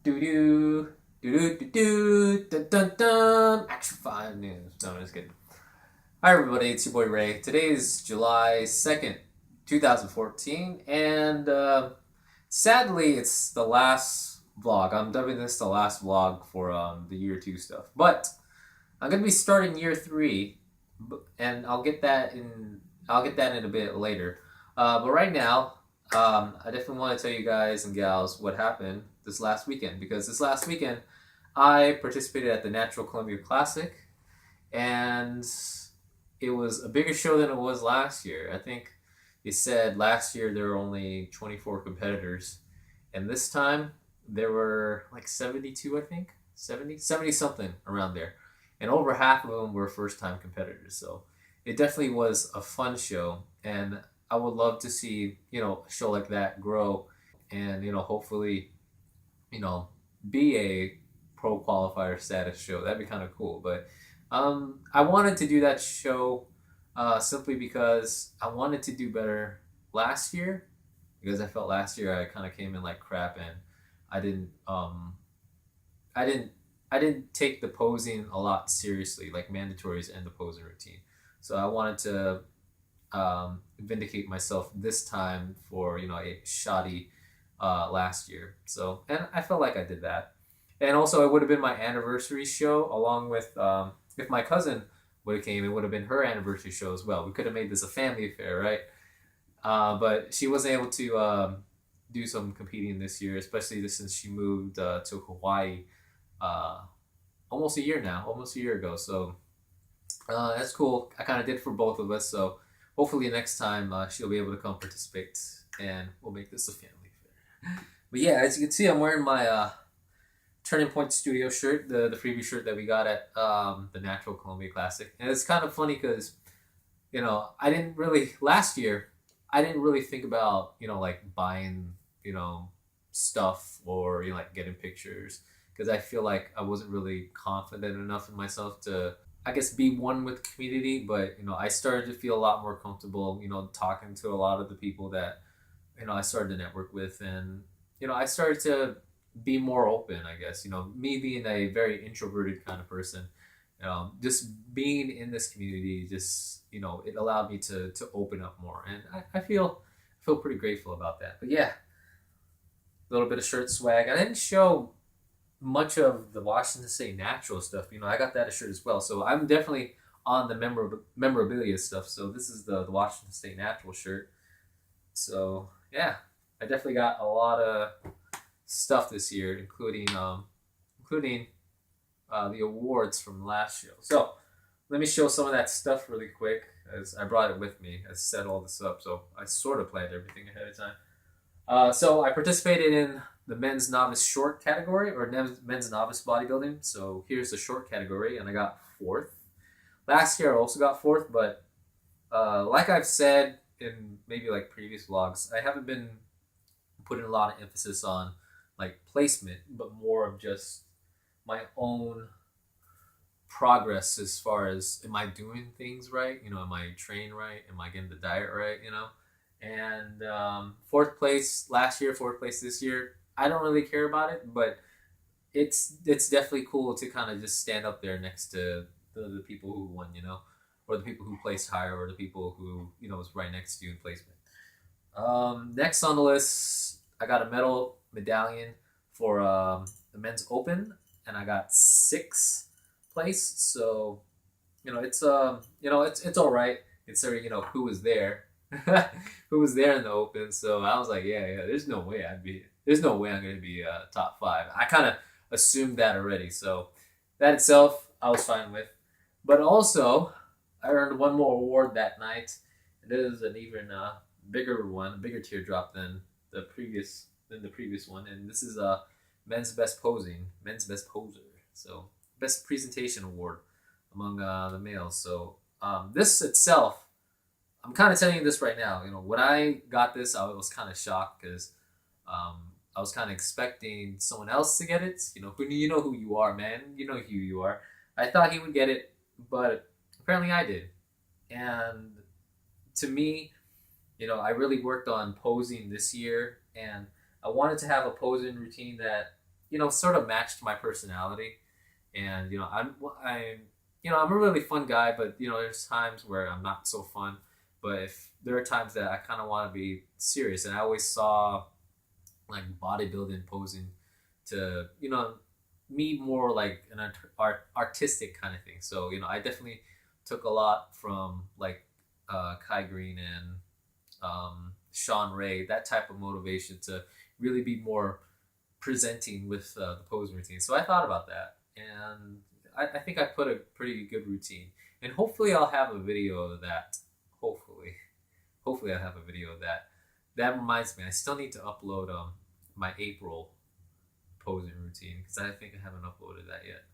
Do do do do do dun dun dun. Action 5 news. No, I'm just kidding. Hi everybody, it's your boy Ray. Today is July 2nd, 2014, and sadly, it's the last vlog. I'm dubbing this the last vlog for the year two stuff. But I'm gonna be starting year three, and I'll get that in a bit later. But right now, I definitely want to tell you guys and gals what happened this last weekend, because this last weekend I participated at the Natural Columbia Classic, and it was a bigger show than it was last year. I think they said last year there were only 24 competitors, and this time there were like 72, I think. 70 something around there. And over half of them were first time competitors. So it definitely was a fun show. And I would love to see, a show like that grow and, hopefully, you know, be a pro qualifier status show. That'd be kind of cool. But I wanted to do that show simply because I wanted to do better last year, because I felt last year I kind of came in like crap, and I didn't I didn't I didn't take the posing a lot seriously, like mandatories and the posing routine. So I wanted to vindicate myself this time for a shoddy last year. So, and I felt like I did that. And also, it would have been my anniversary show, along with if my cousin would have came, it would have been her anniversary show as well. We could have made this a family affair, right? But she wasn't able to do some competing this year, especially since she moved to Hawaii uh, almost a year ago. So that's cool. I kind of did for both of us. So hopefully next time she'll be able to come participate, and we'll make this a family affair. But yeah, as you can see, I'm wearing my Turning Point Studio shirt, the freebie shirt that we got at the Natural Columbia Classic. And it's kind of funny because, I didn't really, last year, I didn't really think about, like buying, stuff, or, like getting pictures, because I feel like I wasn't really confident enough in myself to, I guess, be one with the community. But, I started to feel a lot more comfortable, talking to a lot of the people that, I started to network with. And, I started to be more open, I guess. Me being a very introverted kind of person, just being in this community, just it allowed me to open up more, and I feel pretty grateful about that. But yeah, a little bit of shirt swag. I didn't show much of the Washington State Natural stuff. I got that shirt as well, so I'm definitely on the memorabilia stuff. So this is the Washington State Natural shirt. So yeah, I definitely got a lot of stuff this year, including the awards from last show. So let me show some of that stuff really quick, as I brought it with me. I set all this up, so I sort of planned everything ahead of time. So I participated in the men's novice short category, or men's novice bodybuilding. So here's the short category, and I got fourth. Last year I also got fourth, but like I've said in maybe like previous vlogs, I haven't been putting a lot of emphasis on like placement, but more of just my own progress, as far as, am I doing things right? Am I training right? Am I getting the diet right? And fourth place last year, fourth place this year. I don't really care about it, but it's definitely cool to kind of just stand up there next to the people who won, or the people who placed higher, or the people who was right next to you in placement. Next on the list, I got a medallion for the men's open, and I got sixth place. So it's all right considering who was there, who was there in the open. So I was like, yeah. There's no way I'm gonna be top five. I kind of assumed that already. So that itself, I was fine with. But also, I earned one more award that night. And it is an even bigger one, a bigger teardrop than the previous one. And this is men's best poser. So best presentation award among the males. So this itself, I'm kind of telling you this right now. When I got this, I was kind of shocked, because I was kind of expecting someone else to get it. You know who you are, man. You know who you are. I thought he would get it, but apparently I did. And to me, I really worked on posing this year, and I wanted to have a posing routine that sort of matched my personality. And I'm a really fun guy, but there's times where I'm not so fun. But if there are times that I kind of want to be serious, and I always saw like bodybuilding posing to me more like an artistic kind of thing. So I definitely took a lot from like Kai Green and Sean Ray, that type of motivation to really be more presenting with the posing routine. So I thought about that, and I think I put a pretty good routine, and hopefully I'll have a video of that. Hopefully I'll have a video of that. That reminds me, I still need to upload my April posing routine because I think I haven't uploaded that yet.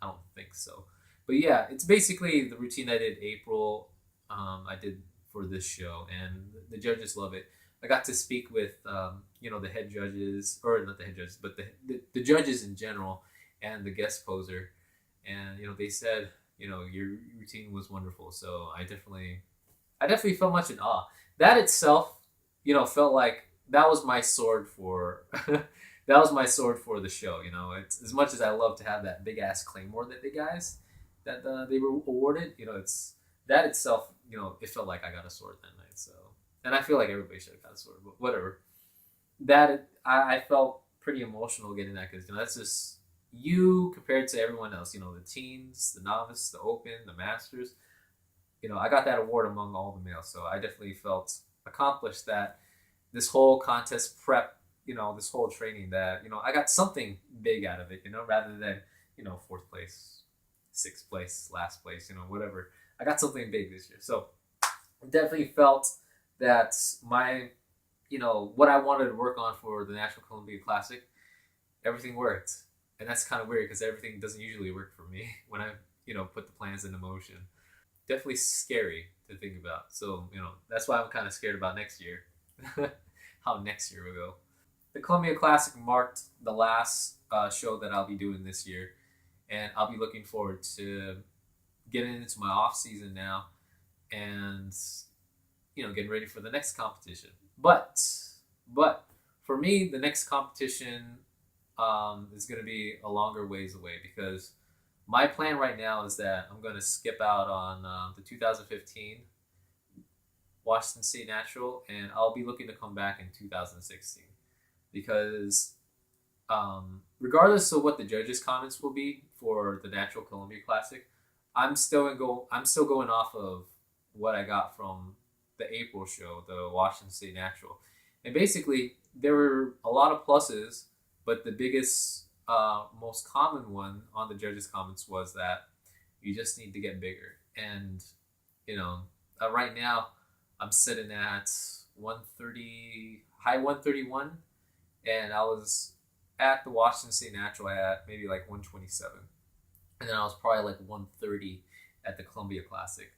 I don't think so. But yeah, it's basically the routine I did April. I did for this show, and the judges love it. I got to speak with the head judges, or not the head judges, but the judges in general, and the guest poser, and they said your routine was wonderful. So I definitely felt much in awe. That itself, felt like that was my sword for that was my sword for the show. It's as much as I love to have that big ass claymore that the guys that they were awarded. It's that itself. It felt like I got a sword that night. So, and I feel like everybody should have got a sword, but whatever. I felt pretty emotional getting that because that's just you compared to everyone else. The teens, the novice, the open, the masters. I got that award among all the males, so I definitely felt accomplished that this whole contest prep, this whole training that, I got something big out of it, rather than, fourth place, sixth place, last place, whatever. I got something big this year. So I definitely felt that my, what I wanted to work on for the National Columbia Classic, everything worked. And that's kind of weird because everything doesn't usually work for me when I, put the plans into motion. Definitely scary to think about. So, that's why I'm kind of scared about next year. How next year will go. The Columbia Classic marked the last show that I'll be doing this year. And I'll be looking forward to getting into my off season now and, getting ready for the next competition. But for me, the next competition is going to be a longer ways away because my plan right now is that I'm going to skip out on the 2015 Washington State Natural, and I'll be looking to come back in 2016 because regardless of what the judges' comments will be for the Natural Columbia Classic, I'm still going off of what I got from the April show, the Washington State Natural, and basically there were a lot of pluses, but the biggest most common one on the judges' comments was that you just need to get bigger. And, right now I'm sitting at 130, high 131, and I was at the Washington State Natural at maybe like 127. And then I was probably like 130 at the Columbia Classic.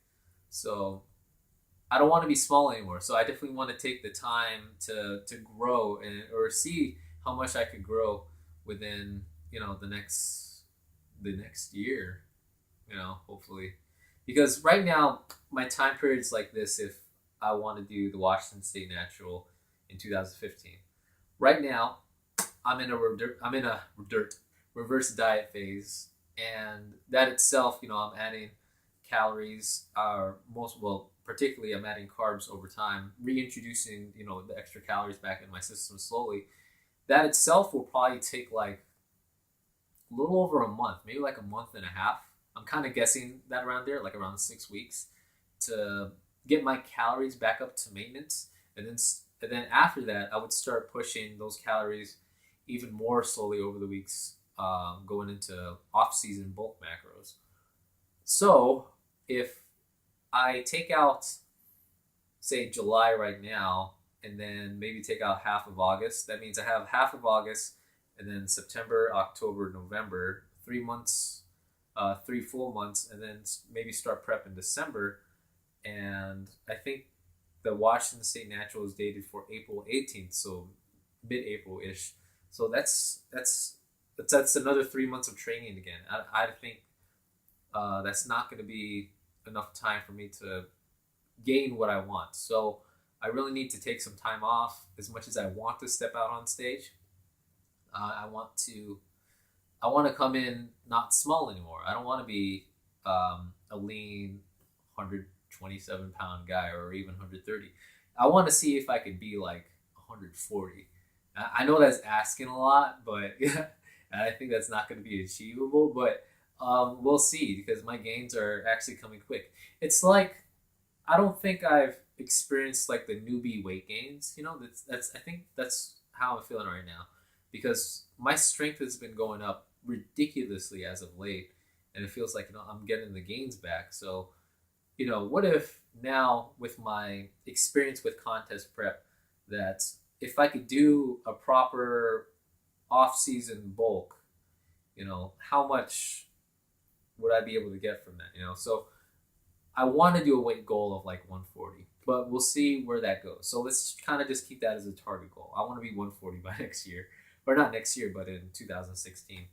So I don't want to be small anymore. So I definitely want to take the time to grow or see how much I could grow within the next year, hopefully, because right now my time period is like this. If I want to do the Washington State Natural in 2015, right now I'm in a reverse diet phase, and that itself, I'm adding calories, particularly I'm adding carbs over time, reintroducing the extra calories back in my system slowly. That itself will probably take like a little over a month, maybe like a month and a half. I'm kind of guessing that around there, like around 6 weeks, to get my calories back up to maintenance, and then after that, I would start pushing those calories even more slowly over the weeks, going into off-season bulk macros. So if I take out, say, July right now, and then maybe take out half of August, that means I have half of August, and then September, October, November, 3 months, 3 full months, and then maybe start prep in December. And I think the Washington State Natural is dated for April 18th, so mid-April-ish. So that's another 3 months of training again. I think that's not going to be enough time for me to gain what I want. So I really need to take some time off as much as I want to step out on stage. I want to come in not small anymore. I don't want to be a lean 127-pound guy or even 130. I want to see if I could be like 140. I know that's asking a lot, but yeah, I think that's not going to be achievable. But we'll see because my gains are actually coming quick. It's like I don't think I've experienced like the newbie weight gains. You know, that's I think that's how I'm feeling right now because my strength has been going up ridiculously as of late, and it feels like I'm getting the gains back. So what if now with my experience with contest prep, that if I could do a proper off-season bulk, how much would I be able to get from that? So I want to do a weight goal of like 140, but we'll see where that goes. So let's kind of just keep that as a target goal. I want to be 140 by next year, or not next year, but in 2016,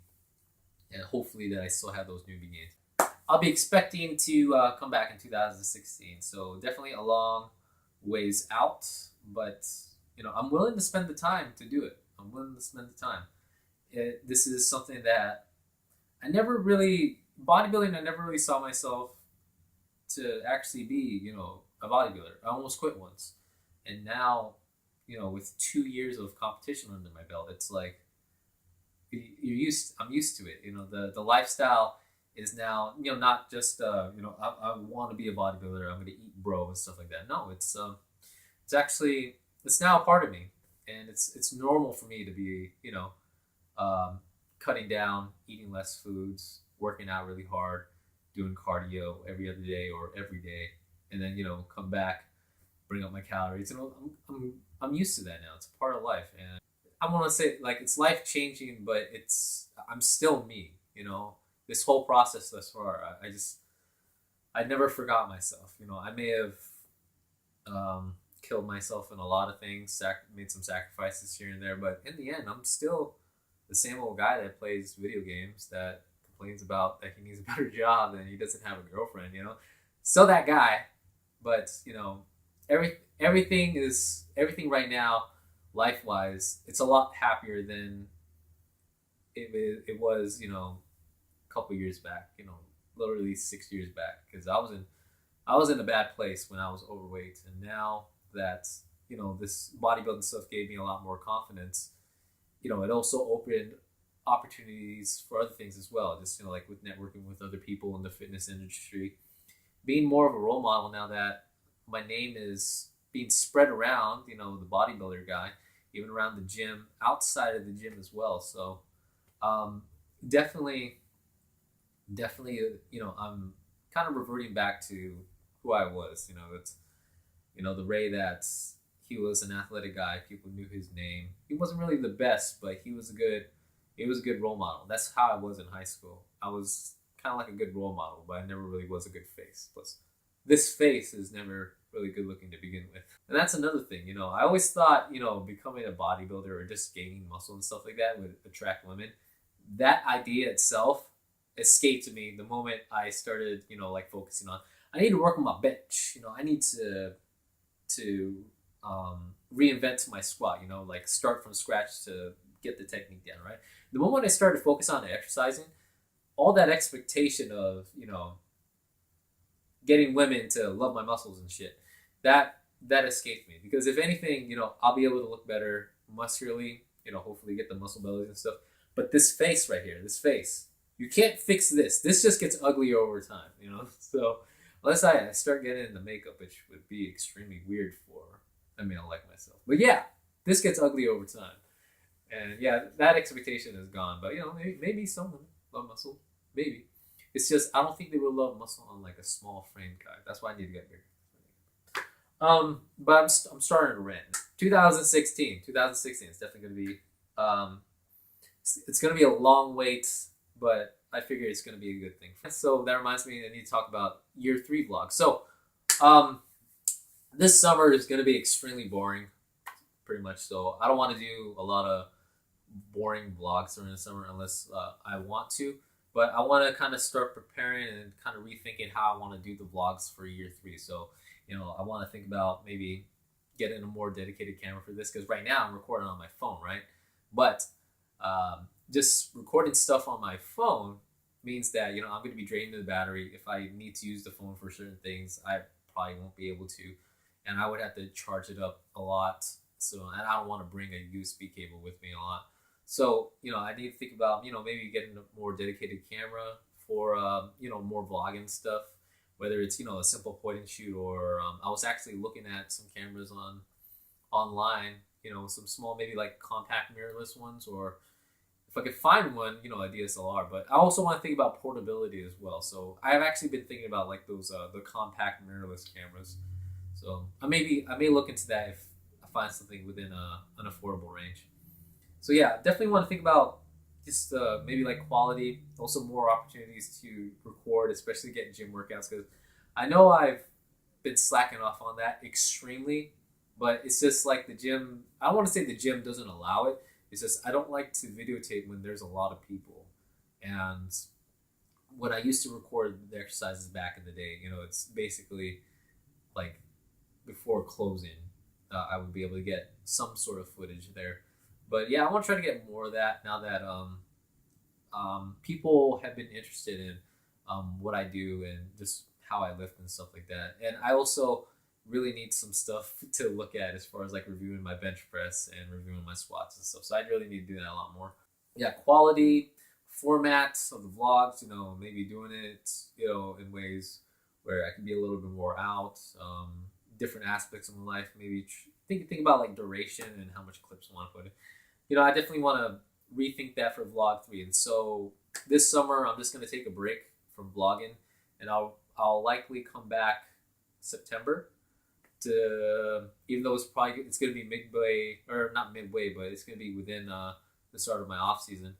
and hopefully that I still have those newbie gains. I'll be expecting to come back in 2016, so definitely a long ways out, but I'm willing to spend the time to do it. I'm willing to spend the time. This is something that I never really bodybuilding. I never really saw myself to actually be, a bodybuilder. I almost quit once, and now, with 2 years of competition under my belt, it's like I'm used to it. The lifestyle is now, not just I want to be a bodybuilder. I'm going to eat bro and stuff like that. No, it's actually it's now a part of me, and it's normal for me to be cutting down, eating less foods, working out really hard, doing cardio every other day or every day, and then come back, bring up my calories. I'm used to that now. It's a part of life, and I want to say like it's life changing, but I'm still me. This whole process thus far, I never forgot myself. I may have killed myself in a lot of things, made some sacrifices here and there, but in the end, I'm still the same old guy that plays video games, that complains about that he needs a better job and he doesn't have a girlfriend. Still that guy, but everything right now, life wise, it's a lot happier than it was. Couple years back, literally 6 years back, because I was in a bad place when I was overweight, and now that this bodybuilding stuff gave me a lot more confidence. It also opened opportunities for other things as well, just like with networking with other people in the fitness industry, being more of a role model now that my name is being spread around, the bodybuilder guy, even around the gym, outside of the gym as well. So definitely, I'm kind of reverting back to who I was. It's the Ray that he was an athletic guy. People knew his name. He wasn't really the best, but he was a good role model. That's how I was in high school. I was kind of like a good role model, but I never really was a good face. Plus, this face is never really good looking to begin with. And that's another thing. I always thought, becoming a bodybuilder or just gaining muscle and stuff like that would attract women. That idea itself escaped me the moment I started, like focusing on, I need to work on my bench. I need to reinvent my squat. Like start from scratch to get the technique down. Right. The moment I started to focus on exercising, all that expectation of getting women to love my muscles and shit, that escaped me. Because if anything, I'll be able to look better muscularly. Hopefully get the muscle bellies and stuff. But this face right here, this face. You can't fix this. This just gets uglier over time, So unless I start getting into makeup, which would be extremely weird for a male like myself. But yeah, this gets ugly over time. And yeah, that expectation is gone. But maybe someone love muscle. Maybe. It's just I don't think they will love muscle on like a small frame guy. That's why I need to get bigger. But I'm starting to rant. 2016 is definitely going to be it's going to be a long wait, but I figure it's going to be a good thing. So that reminds me, I need to talk about year 3 vlog. So this summer is going to be extremely boring, pretty much. So I don't want to do a lot of boring vlogs during the summer unless I want to. But I want to kind of start preparing and kind of rethinking how I want to do the vlogs for year 3. So, I want to think about maybe getting a more dedicated camera for this, because right now I'm recording on my phone, right? But Just recording stuff on my phone means that I'm going to be draining the battery. If I need to use the phone for certain things, I probably won't be able to, and I would have to charge it up a lot. So, and I don't want to bring a USB cable with me a lot. So, I need to think about maybe getting a more dedicated camera for more vlogging stuff. Whether it's a simple point and shoot, or I was actually looking at some cameras online. Some small, maybe like compact mirrorless ones, or if I could find one, a DSLR. But I also want to think about portability as well. So I've actually been thinking about like those the compact mirrorless cameras. So I may look into that if I find something within an affordable range. So yeah, definitely want to think about just maybe like quality, also more opportunities to record, especially getting gym workouts, because I know I've been slacking off on that extremely, but it's just like the gym. I don't want to say the gym doesn't allow it. It's just I don't like to videotape when there's a lot of people. And when I used to record the exercises back in the day, it's basically like before closing, I would be able to get some sort of footage there. But yeah, I want to try to get more of that now that people have been interested in what I do and just how I lift and stuff like that. And I also really need some stuff to look at as far as like reviewing my bench press and reviewing my squats and stuff. So I really need to do that a lot more. Yeah, quality, formats of the vlogs, maybe doing it, in ways where I can be a little bit more out, different aspects of my life, maybe think about like duration and how much clips I want to put in. I definitely want to rethink that for vlog 3. And so this summer, I'm just going to take a break from vlogging, and I'll likely come back September to, even though it's going to be midway, or not midway, but it's going to be within the start of my off season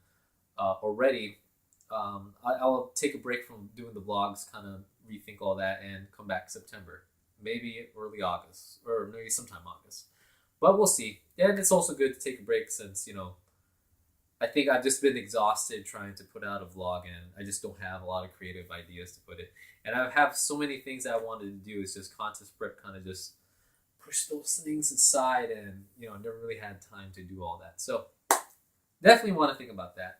already. I'll take a break from doing the vlogs, kind of rethink all that, and come back September, maybe early August, or maybe sometime August. But we'll see. And it's also good to take a break since, I think I've just been exhausted trying to put out a vlog, and I just don't have a lot of creative ideas to put it. And I have so many things I wanted to do. It's just content prep kind of just push those things aside, and, never really had time to do all that. So definitely want to think about that.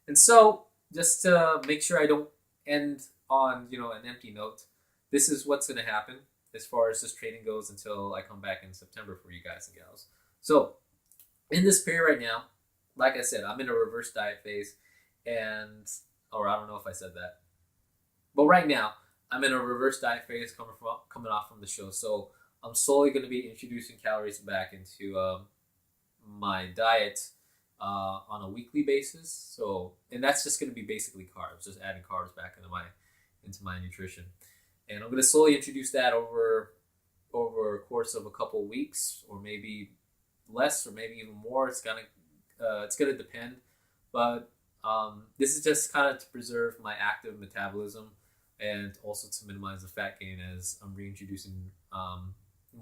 And so just to make sure I don't end on, an empty note, this is what's going to happen as far as this training goes until I come back in September for you guys and gals. So in this period right now, like I said, I'm in a reverse diet phase, or I don't know if I said that, but right now I'm in a reverse diet phase coming off from the show. So I'm slowly going to be introducing calories back into my diet on a weekly basis. So, and that's just going to be basically carbs, just adding carbs back into my nutrition. And I'm going to slowly introduce that over a course of a couple of weeks, or maybe less, or maybe even more. It's gonna depend. But this is just kind of to preserve my active metabolism, and also to minimize the fat gain as I'm reintroducing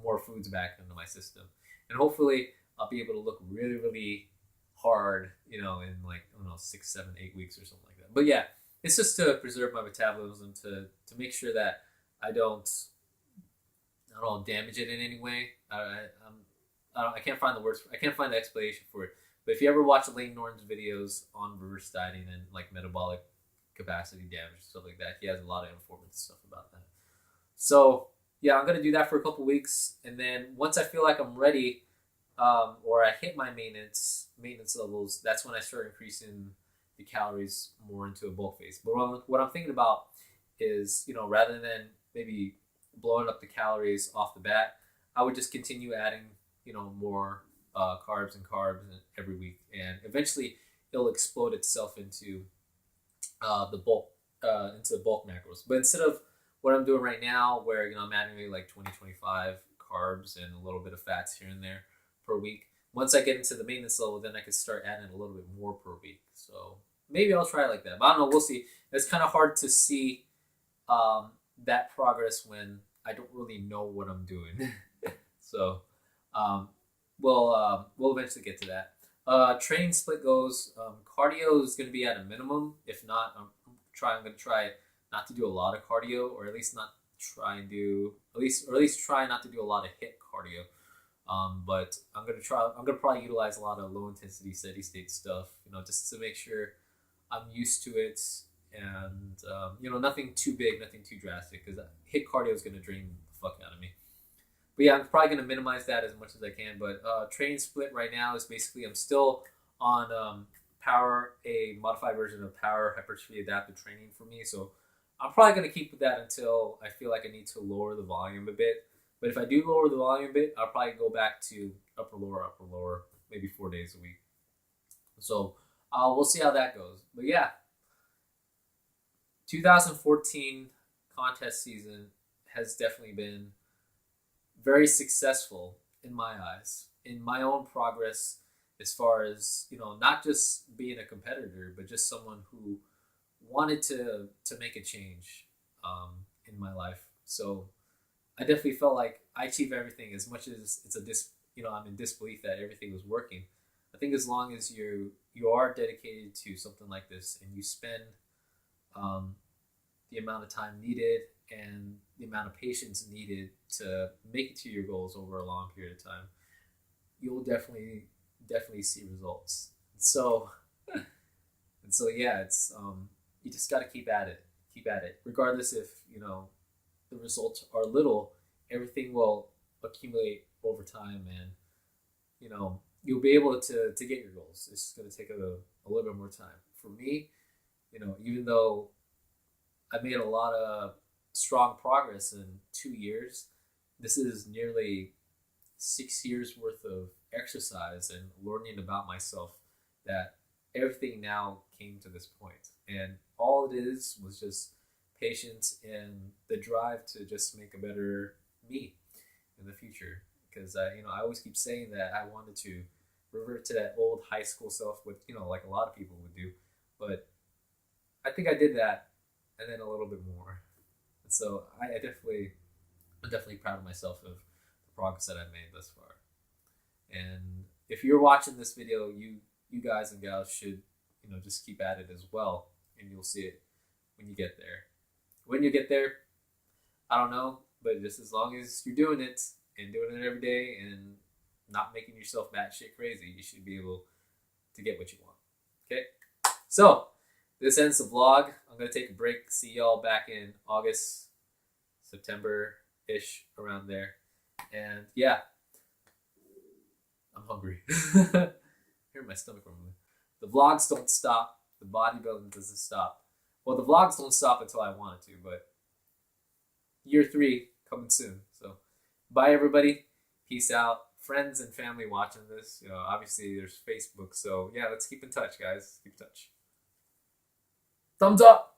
more foods back into my system. And hopefully I'll be able to look really, really hard, in like, I don't know, 6, 7, 8 weeks or something like that. But yeah, it's just to preserve my metabolism, to make sure that I don't damage it in any way. I can't find the words. I can't find the explanation for it. But if you ever watch Lane Norton's videos on reverse dieting and like metabolic capacity damage and stuff like that, he has a lot of informative stuff about that. So yeah, I'm gonna do that for a couple weeks, and then once I feel like I'm ready, or I hit my maintenance levels, that's when I start increasing the calories more into a bulk phase. But what I'm thinking about is, rather than maybe blowing up the calories off the bat, I would just continue adding, more carbs every week, and eventually it'll explode itself into the bulk macros. But instead of what I'm doing right now, where I'm adding maybe like 20-25 carbs and a little bit of fats here and there per week, once I get into the maintenance level, then I can start adding a little bit more per week. So maybe I'll try it like that. But I don't know. We'll see. It's kind of hard to see that progress when I don't really know what I'm doing. So we'll eventually get to that. Training split goes. Cardio is going to be at a minimum. If not, I'm going to try not to do a lot of cardio, or at least try not to do a lot of HIIT cardio. But I'm gonna probably utilize a lot of low intensity, steady state stuff, just to make sure I'm used to it, and nothing too big, nothing too drastic, because hit cardio is gonna drain the fuck out of me. But yeah, I'm probably gonna minimize that as much as I can. But training split right now is basically I'm still on power, a modified version of power hypertrophy adaptive training for me. So I'm probably gonna keep with that until I feel like I need to lower the volume a bit. But if I do lower the volume a bit, I'll probably go back to upper lower, maybe 4 days a week. So we'll see how that goes. But yeah, 2014 contest season has definitely been very successful in my eyes, in my own progress, as far as not just being a competitor, but just someone who wanted to make a change in my life. So I definitely felt like I achieved everything, as much as it's I'm in disbelief that everything was working. I think as long as you are dedicated to something like this, and you spend the amount of time needed and the amount of patience needed to make it to your goals over a long period of time, you'll definitely see results. And so yeah, it's you just got to keep at it, regardless if the results are little. Everything will accumulate over time, and you'll be able to get your goals. It's just going to take a little bit more time. For me, even though I made a lot of strong progress in 2 years, this is nearly 6 years worth of exercise and learning about myself, that everything now came to this point. And all it is was just patience and the drive to just make a better me in the future. Because I always keep saying that I wanted to revert to that old high school self, with like a lot of people would do, but I think I did that, and then a little bit more. And so I'm definitely proud of myself of the progress that I've made thus far. And if you're watching this video, you guys and gals should just keep at it as well, and you'll see it when you get there. When you get there, I don't know, but just as long as you're doing it and doing it every day and not making yourself batshit crazy, you should be able to get what you want. Okay? So, this ends the vlog. I'm going to take a break. See y'all back in August, September-ish, around there. And yeah, I'm hungry. Hear my stomach rumbling. The vlogs don't stop. The bodybuilding doesn't stop. Well, the vlogs don't stop until I want it to, but year 3 coming soon. So, bye everybody. Peace out. Friends and family watching this. Obviously there's Facebook. So yeah, let's keep in touch, guys. Keep in touch. Thumbs up.